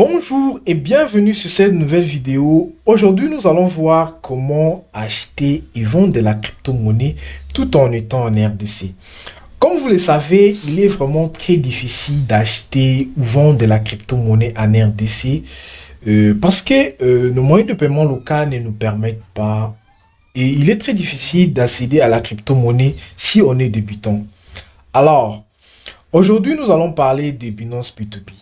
Bonjour et bienvenue sur cette nouvelle vidéo. Aujourd'hui, nous allons voir comment acheter et vendre de la crypto-monnaie tout en étant en RDC. Comme vous le savez, il est vraiment très difficile d'acheter ou vendre de la crypto-monnaie en RDC parce que nos moyens de paiement locaux ne nous permettent pas et il est très difficile d'accéder à la crypto-monnaie si on est débutant. Alors, aujourd'hui, nous allons parler de Binance P2P.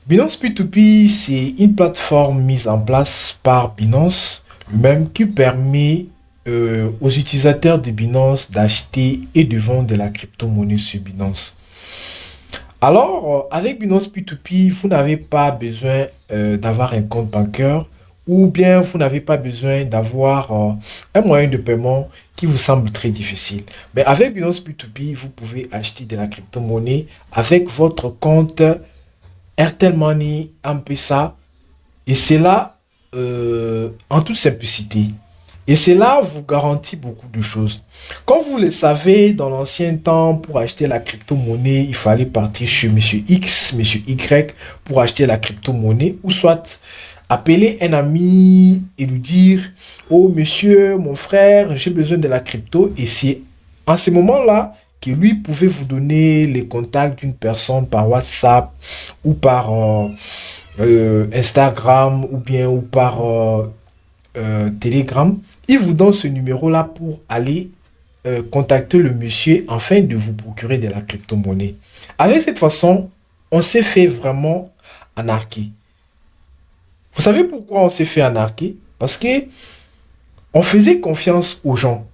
Binance P2P, c'est une plateforme mise en place par Binance lui-même qui permet aux utilisateurs de Binance d'acheter et de vendre de la crypto-monnaie sur Binance. Alors, avec Binance P2P, vous n'avez pas besoin d'avoir un compte bancaire ou bien vous n'avez pas besoin d'avoir un moyen de paiement qui vous semble très difficile. Mais avec Binance P2P, vous pouvez acheter de la crypto-monnaie avec votre compte Airtel Money, M-Pesa, et cela en toute simplicité. Et cela vous garantit beaucoup de choses. Comme vous le savez, dans l'ancien temps, pour acheter la crypto-monnaie, il fallait partir chez Monsieur X, Monsieur Y pour acheter la crypto-monnaie, ou soit appeler un ami et lui dire, oh monsieur, mon frère, j'ai besoin de la crypto. Et c'est en ce moment-là que lui pouvait vous donner les contacts d'une personne par WhatsApp ou par Instagram ou par Telegram. Il vous donne ce numéro-là pour aller contacter le monsieur afin de vous procurer de la crypto-monnaie. Avec cette façon, on s'est fait vraiment anarquer. Vous savez pourquoi on s'est fait anarquer? Parce que on faisait confiance aux gens.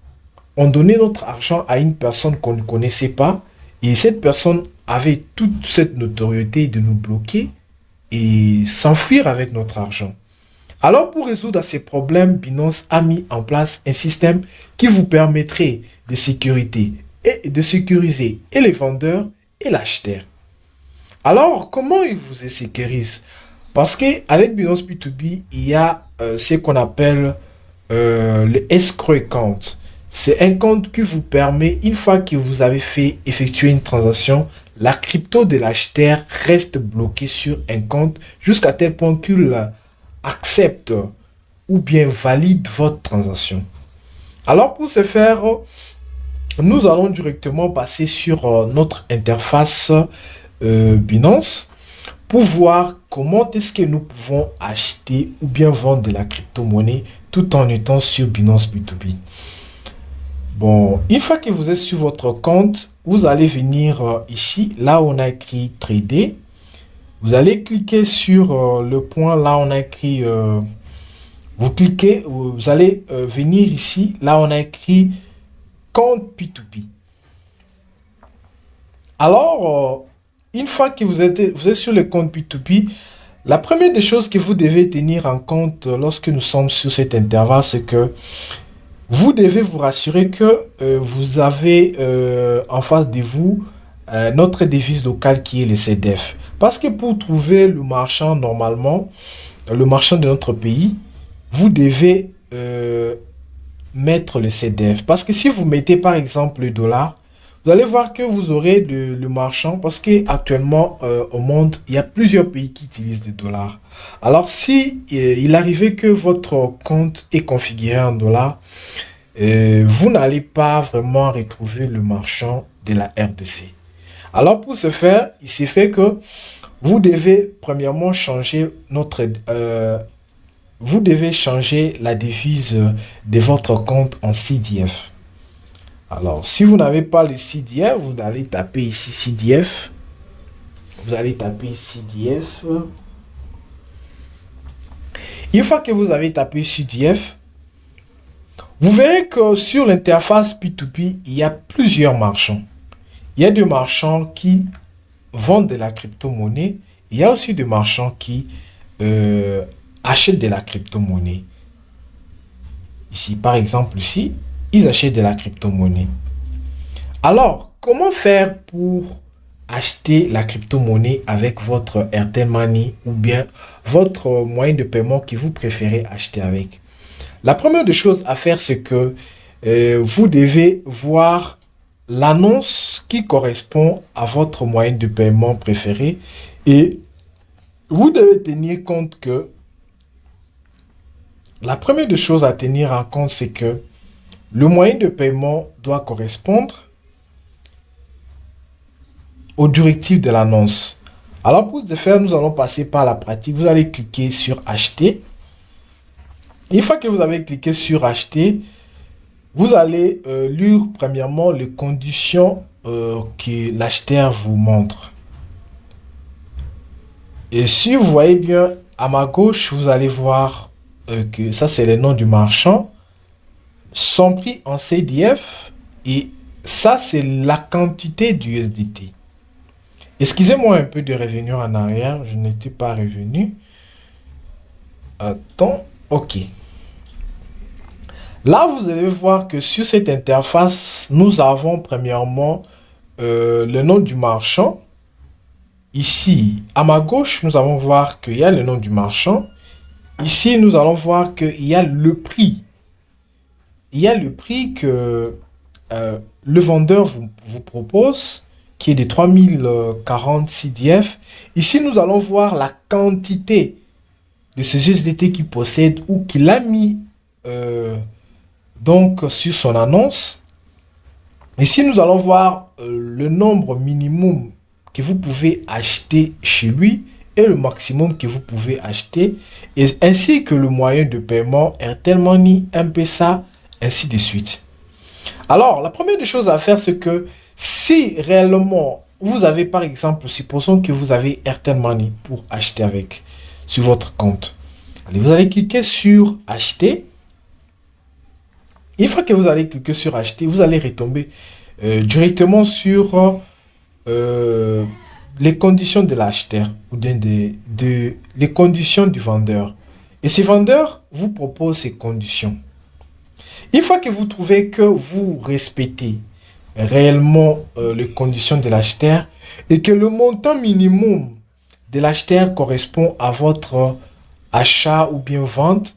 On donnait notre argent à une personne qu'on ne connaissait pas et cette personne avait toute cette notoriété de nous bloquer et s'enfuir avec notre argent. Alors pour résoudre ces problèmes, Binance a mis en place un système qui vous permettrait de sécuriser et les vendeurs et l'acheteur. Alors comment ils vous sécurisent? Parce qu'avec Binance P2P, il y a ce qu'on appelle le escrow account. C'est un compte qui vous permet, une fois que vous avez fait effectuer une transaction, la crypto de l'acheteur reste bloquée sur un compte jusqu'à tel point qu'il accepte ou bien valide votre transaction. Alors pour ce faire, nous allons directement passer sur notre interface Binance pour voir comment est-ce que nous pouvons acheter ou bien vendre de la crypto-monnaie tout en étant sur Binance P2P. Bon, une fois que vous êtes sur votre compte, vous allez venir ici, là où on a écrit Trader. Vous allez cliquer sur le point, là où on a écrit, vous cliquez, vous allez venir ici, là où on a écrit compte P2P. Alors, une fois que vous êtes sur le compte P2P, la première des choses que vous devez tenir en compte lorsque nous sommes sur cet intervalle, c'est que vous devez vous rassurer que vous avez en face de vous notre devise locale qui est le CDF. Parce que pour trouver le marchand, normalement, le marchand de notre pays, vous devez mettre le CDF. Parce que si vous mettez par exemple le dollar, vous allez voir que vous aurez le marchand parce qu'actuellement au monde, il y a plusieurs pays qui utilisent le dollar. Alors si il arrivait que votre compte est configuré en dollars, vous n'allez pas vraiment retrouver le marchand de la RDC. Alors pour ce faire, il s'est fait que vous devez premièrement changer vous devez changer la devise de votre compte en CDF. Alors, si vous n'avez pas le CDF, vous allez taper ici CDF. Vous allez taper CDF. Une fois que vous avez tapé CDF, vous verrez que sur l'interface P2P, il y a plusieurs marchands. Il y a des marchands qui vendent de la crypto-monnaie. Il y a aussi des marchands qui achètent de la crypto-monnaie. Ici, par exemple, ici, ils achètent de la crypto-monnaie. Alors, comment faire pour acheter la crypto-monnaie avec votre Airtel Money ou bien votre moyen de paiement que vous préférez acheter avec? La première des choses à faire, c'est que vous devez voir l'annonce qui correspond à votre moyen de paiement préféré et vous devez tenir compte que la première des choses à tenir en compte, c'est que le moyen de paiement doit correspondre aux directives de l'annonce. Alors pour ce faire, nous allons passer par la pratique. Vous allez cliquer sur acheter. Une fois que vous avez cliqué sur acheter, vous allez lire premièrement les conditions que l'acheteur vous montre. Et si vous voyez bien à ma gauche, vous allez voir que ça c'est le nom du marchand, son prix en CDF et ça c'est la quantité du USDT. Excusez-moi un peu de revenir en arrière, je n'étais pas revenu. Attends, ok. Là, vous allez voir que sur cette interface, nous avons premièrement le nom du marchand. Ici, à ma gauche, nous allons voir qu'il y a le nom du marchand. Ici, nous allons voir qu'il y a le prix. Il y a le prix que le vendeur vous propose, qui est de 3040 CDF. Ici, nous allons voir la quantité de ces USDT qu'il possède ou qu'il a mis donc sur son annonce. Ici, nous allons voir le nombre minimum que vous pouvez acheter chez lui et le maximum que vous pouvez acheter, et ainsi que le moyen de paiement, Airtel Money, M-Pesa, ainsi de suite. Alors, la première des choses à faire, c'est que si réellement vous avez, par exemple, supposons que vous avez Airtel Money pour acheter avec sur votre compte. Allez, vous allez cliquer sur acheter. Une fois que vous allez cliquer sur acheter, vous allez retomber directement sur les conditions de l'acheteur ou les conditions du vendeur. Et ce vendeur vous propose ces conditions. Une fois que vous trouvez que vous respectez réellement les conditions de l'acheteur et que le montant minimum de l'acheteur correspond à votre achat ou bien vente,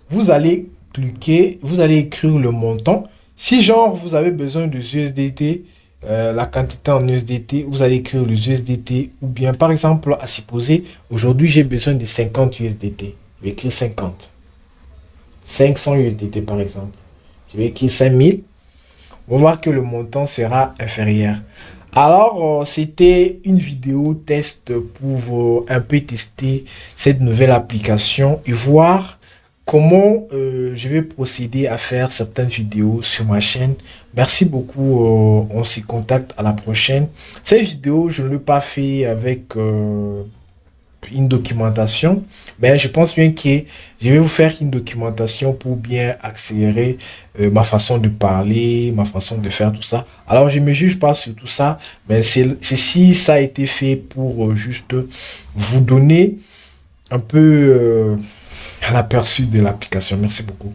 vous allez cliquer, vous allez écrire le montant. Si genre vous avez besoin de USDT, la quantité en USDT, vous allez écrire les USDT, ou bien par exemple à supposer aujourd'hui j'ai besoin de 50 USDT, je vais écrire 50, 500 USDT par exemple, je vais écrire 5000. On va voir que le montant sera inférieur. Alors c'était une vidéo test pour un peu tester cette nouvelle application et voir comment je vais procéder à faire certaines vidéos sur ma chaîne. Merci beaucoup, on s'y contacte à la prochaine. Cette vidéo, je ne l'ai pas fait avec une documentation, mais je pense bien que je vais vous faire une documentation pour bien accélérer ma façon de parler, ma façon de faire tout ça. Alors, je ne me juge pas sur tout ça, mais ceci, ça a été fait pour juste vous donner un peu... à l'aperçu de l'application. Merci beaucoup.